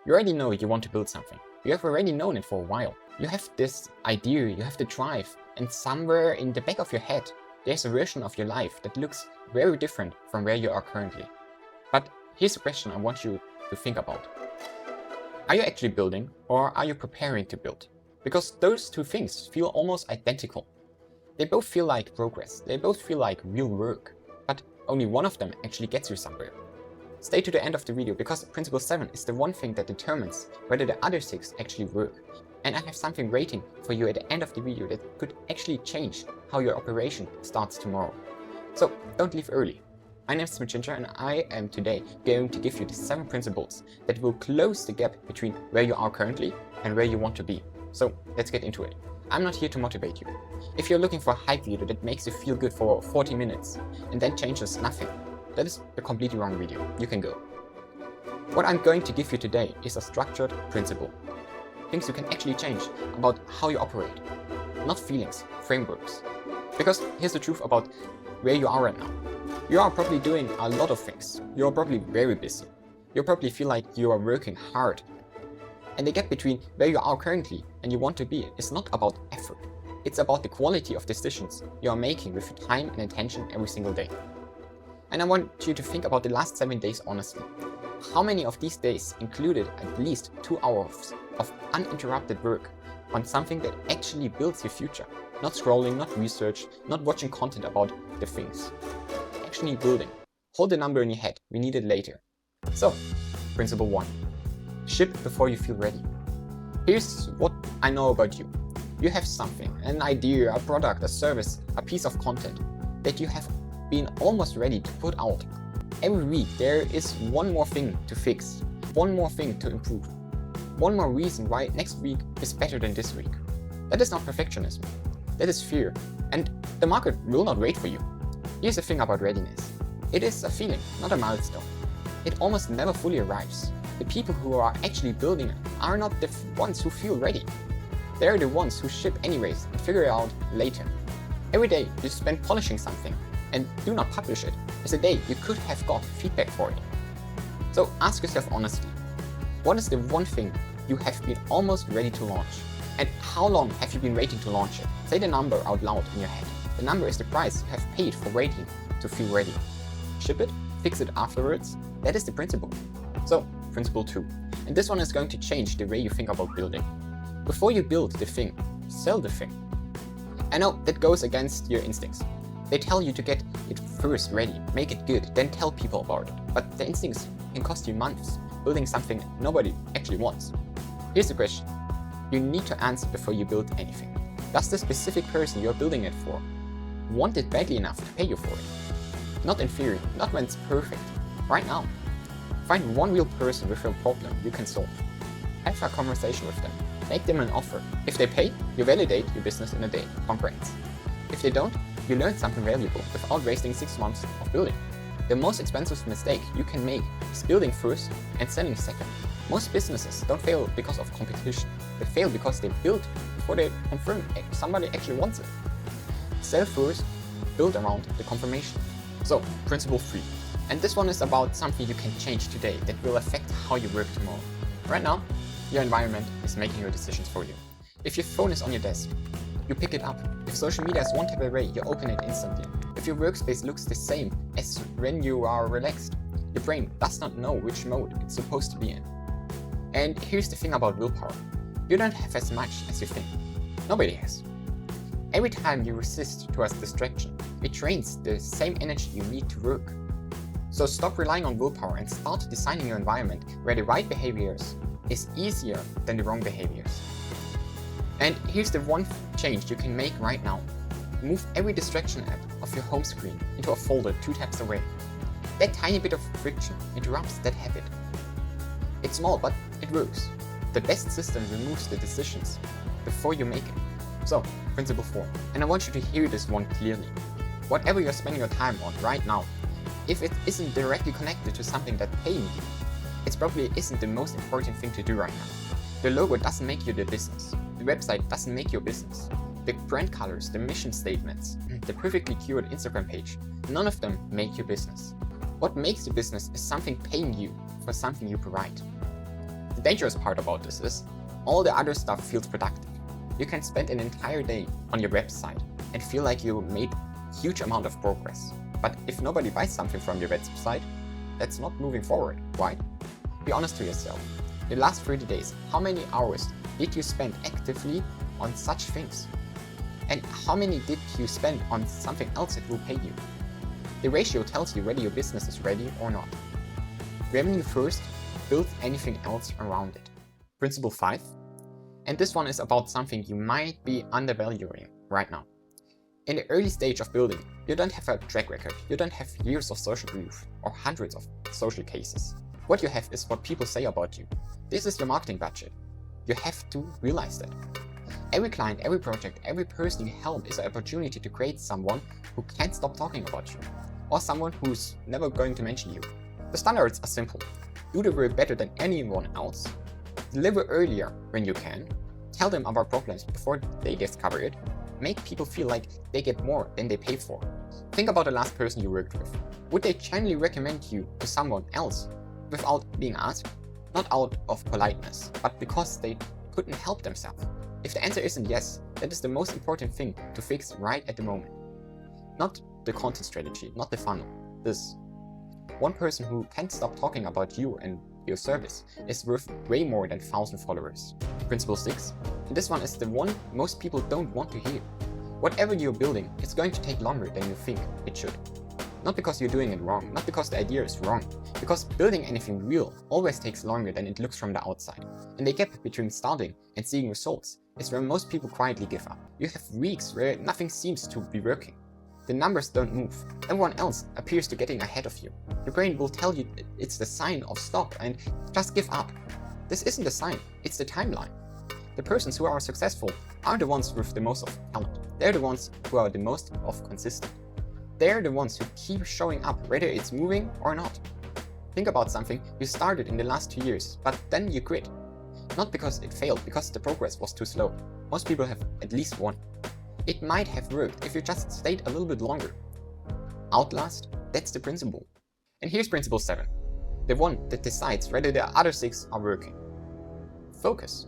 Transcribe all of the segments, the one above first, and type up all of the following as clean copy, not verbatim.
You already know you want to build something. You have already known it for a while. You have this idea, you have the drive, and somewhere in the back of your head, there's a version of your life that looks very different from where you are currently. But here's a question I want you to think about. Are you actually building, or are you preparing to build? Because those two things feel almost identical. They both feel like progress, they both feel like real work, but only one of them actually gets you somewhere. Stay to the end of the video, because principle 7 is the one thing that determines whether the other 6 actually work. And I have something waiting for you at the end of the video that could actually change how your operation starts tomorrow. So don't leave early. My name is Ginger, and I am today going to give you the 7 principles that will close the gap between where you are currently and where you want to be. So let's get into it. I'm not here to motivate you. If you're looking for a hype video that makes you feel good for 40 minutes and then changes nothing, that is a completely wrong video. You can go. What I'm going to give you today is a structured principle. Things you can actually change about how you operate. Not feelings, frameworks. Because here's the truth about where you are right now. You are probably doing a lot of things. You're probably very busy. You probably feel like you are working hard. And the gap between where you are currently and you want to be is not about effort. It's about the quality of decisions you are making with your time and attention every single day. And I want you to think about the last 7 days honestly. How many of these days included at least 2 hours of uninterrupted work on something that actually builds your future? Not scrolling, not research, not watching content about the things. Actually building. Hold the number in your head, we need it later. So, principle 1. Ship before you feel ready. Here's what I know about you. You have something, an idea, a product, a service, a piece of content that you have been almost ready to put out. Every week there is one more thing to fix, one more thing to improve, one more reason why next week is better than this week. That is not perfectionism, that is fear, and the market will not wait for you. Here's the thing about readiness. It is a feeling, not a milestone. It almost never fully arrives. The people who are actually building are not the ones who feel ready. They're the ones who ship anyways and figure it out later. Every day you spend polishing something and do not publish it is a day you could have got feedback for it. So ask yourself honestly, what is the one thing you have been almost ready to launch? And how long have you been waiting to launch it? Say the number out loud in your head. The number is the price you have paid for waiting to feel ready. Ship it, fix it afterwards. That is the principle. So, principle 2. And this one is going to change the way you think about building. Before you build the thing, sell the thing. I know that goes against your instincts. They tell you to get it first ready, make it good, then tell people about it. But the instincts can cost you months building something nobody actually wants. Here's the question you need to answer before you build anything. Does the specific person you're building it for want it badly enough to pay you for it? Not in theory, not when it's perfect. Right now. Find one real person with a problem you can solve. Have a conversation with them. Make them an offer. If they pay, you validate your business in a day. Congrats. If they don't, you learn something valuable without wasting 6 months of building. The most expensive mistake you can make is building first and selling second. Most businesses don't fail because of competition. They fail because they build before they confirm somebody actually wants it. Sell first, build around the confirmation. So, principle 3. And this one is about something you can change today that will affect how you work tomorrow. Right now, your environment is making your decisions for you. If your phone is on your desk, you pick it up. If social media is one tap away, you open it instantly. If your workspace looks the same as when you are relaxed, your brain does not know which mode it's supposed to be in. And here's the thing about willpower. You don't have as much as you think. Nobody has. Every time you resist towards distraction, it drains the same energy you need to work. So stop relying on willpower and start designing your environment where the right behaviors is easier than the wrong behaviors. And here's the one change you can make right now. Move every distraction app of your home screen into a folder 2 taps away. That tiny bit of friction interrupts that habit. It's small, but it works. The best system removes the decisions before you make it. So, principle 4. And I want you to hear this one clearly. Whatever you're spending your time on right now, if it isn't directly connected to something that's paying you, it probably isn't the most important thing to do right now. The logo doesn't make you the business. The website doesn't make your business. The brand colors, the mission statements, the perfectly cured Instagram page, none of them make your business. What makes your business is something paying you for something you provide. The The dangerous part about this is, all the other stuff feels productive. You can spend an entire day on your website and feel like you made a huge amount of progress. But if nobody buys something from your website, that's not moving forward, right? Be honest to yourself. In the last 30 days, how many hours did you spend actively on such things? And how many did you spend on something else that will pay you? The ratio tells you whether your business is ready or not. Revenue first, build anything else around it. Principle 5. And this one is about something you might be undervaluing right now. In the early stage of building, you don't have a track record, you don't have years of social proof or hundreds of social cases. What you have is what people say about you. This is your marketing budget. You have to realize that. Every client, every project, every person you help is an opportunity to create someone who can't stop talking about you, or someone who's never going to mention you. The standards are simple. Do the work better than anyone else, deliver earlier when you can, tell them about problems before they discover it, make people feel like they get more than they pay for. Think about the last person you worked with. Would they genuinely recommend you to someone else without being asked? Not out of politeness, but because they couldn't help themselves. If the answer isn't yes, that is the most important thing to fix right at the moment. Not the content strategy, not the funnel. This. One person who can't stop talking about you and your service is worth way more than 1,000 followers. Principle 6. And this one is the one most people don't want to hear. Whatever you're building, it's going to take longer than you think it should. Not because you're doing it wrong, not because the idea is wrong, because building anything real always takes longer than it looks from the outside. And the gap between starting and seeing results is where most people quietly give up. You have weeks where nothing seems to be working. The numbers don't move. Everyone else appears to getting ahead of you. Your brain will tell you it's the sign of stop and just give up. This isn't the sign, it's the timeline. The persons who are successful are the ones with the most of talent. They're the ones who are the most of consistent. They're the ones who keep showing up whether it's moving or not. Think about something you started in the last 2 years, but then you quit. Not because it failed, because the progress was too slow. Most people have at least one. It might have worked if you just stayed a little bit longer. Outlast, that's the principle. And here's principle 7. The one that decides whether the other 6 are working. Focus.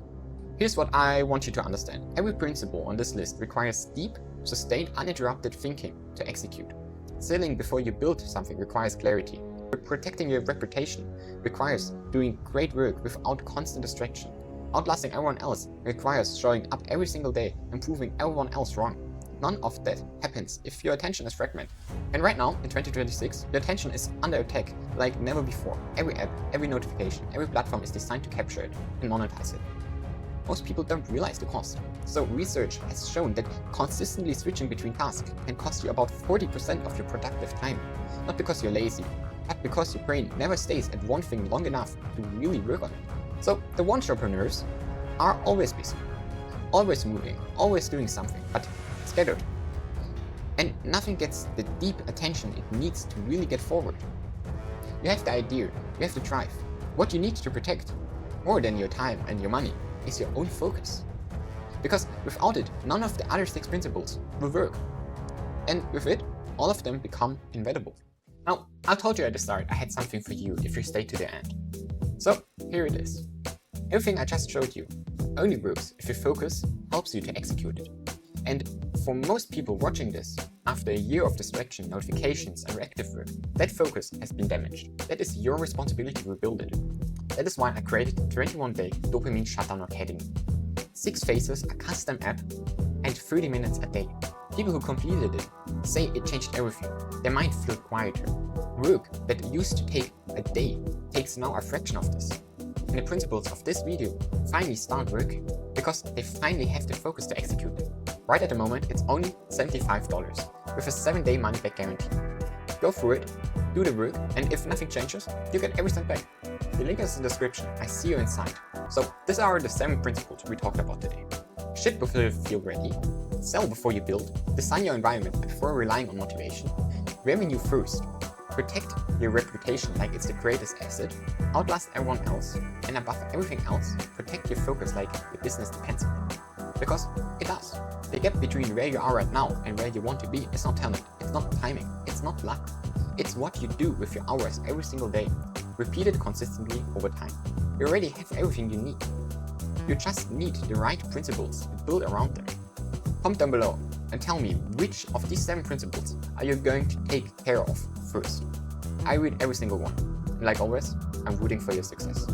Here's what I want you to understand. Every principle on this list requires deep, sustained, uninterrupted thinking to execute. Selling before you build something requires clarity. Protecting your reputation requires doing great work without constant distraction. Outlasting everyone else requires showing up every single day and proving everyone else wrong. None of that happens if your attention is fragmented. And right now, in 2026, your attention is under attack like never before. Every app, every notification, every platform is designed to capture it and monetize it. Most people don't realize the cost. So research has shown that consistently switching between tasks can cost you about 40% of your productive time. Not because you're lazy, but because your brain never stays at one thing long enough to really work on it. So the Wannapreneurs are always busy, always moving, always doing something, but scattered. And nothing gets the deep attention it needs to really get forward. You have the idea, you have the drive. What you need to protect, more than your time and your money, is your own focus. Because without it, none of the other 6 principles will work. And with it, all of them become invaluable. Now, I told you at the start I had something for you if you stay to the end. So, here it is. Everything I just showed you only works if your focus helps you to execute it. And for most people watching this, after a year of distraction, notifications, and reactive work, that focus has been damaged. That is your responsibility to rebuild it. That is why I created 21-day Dopamine Shutdown Academy. 6 phases, a custom app, and 30 minutes a day. People who completed it say it changed everything. Their mind felt quieter. Work that used to take a day takes now a fraction of this. And the principles of this video finally start working because they finally have the focus to execute them. Right at the moment, it's only $75 with a 7-day money-back guarantee. Go through it, do the work, and if nothing changes, you get every cent back. The link is in the description. I see you inside. So these are the 7 principles we talked about today. Ship before you feel ready. Sell before you build. Design your environment before relying on motivation. Revenue first. Protect your reputation like it's the greatest asset. Outlast everyone else. And above everything else, protect your focus like your business depends on it. Because it does. The gap between where you are right now and where you want to be is not talent, it's not timing, it's not luck. It's what you do with your hours every single day, repeated consistently over time. You already have everything you need. You just need the right principles and build around them. Comment down below and tell me which of these 7 principles are you going to take care of first. I read every single one. And like always, I'm rooting for your success.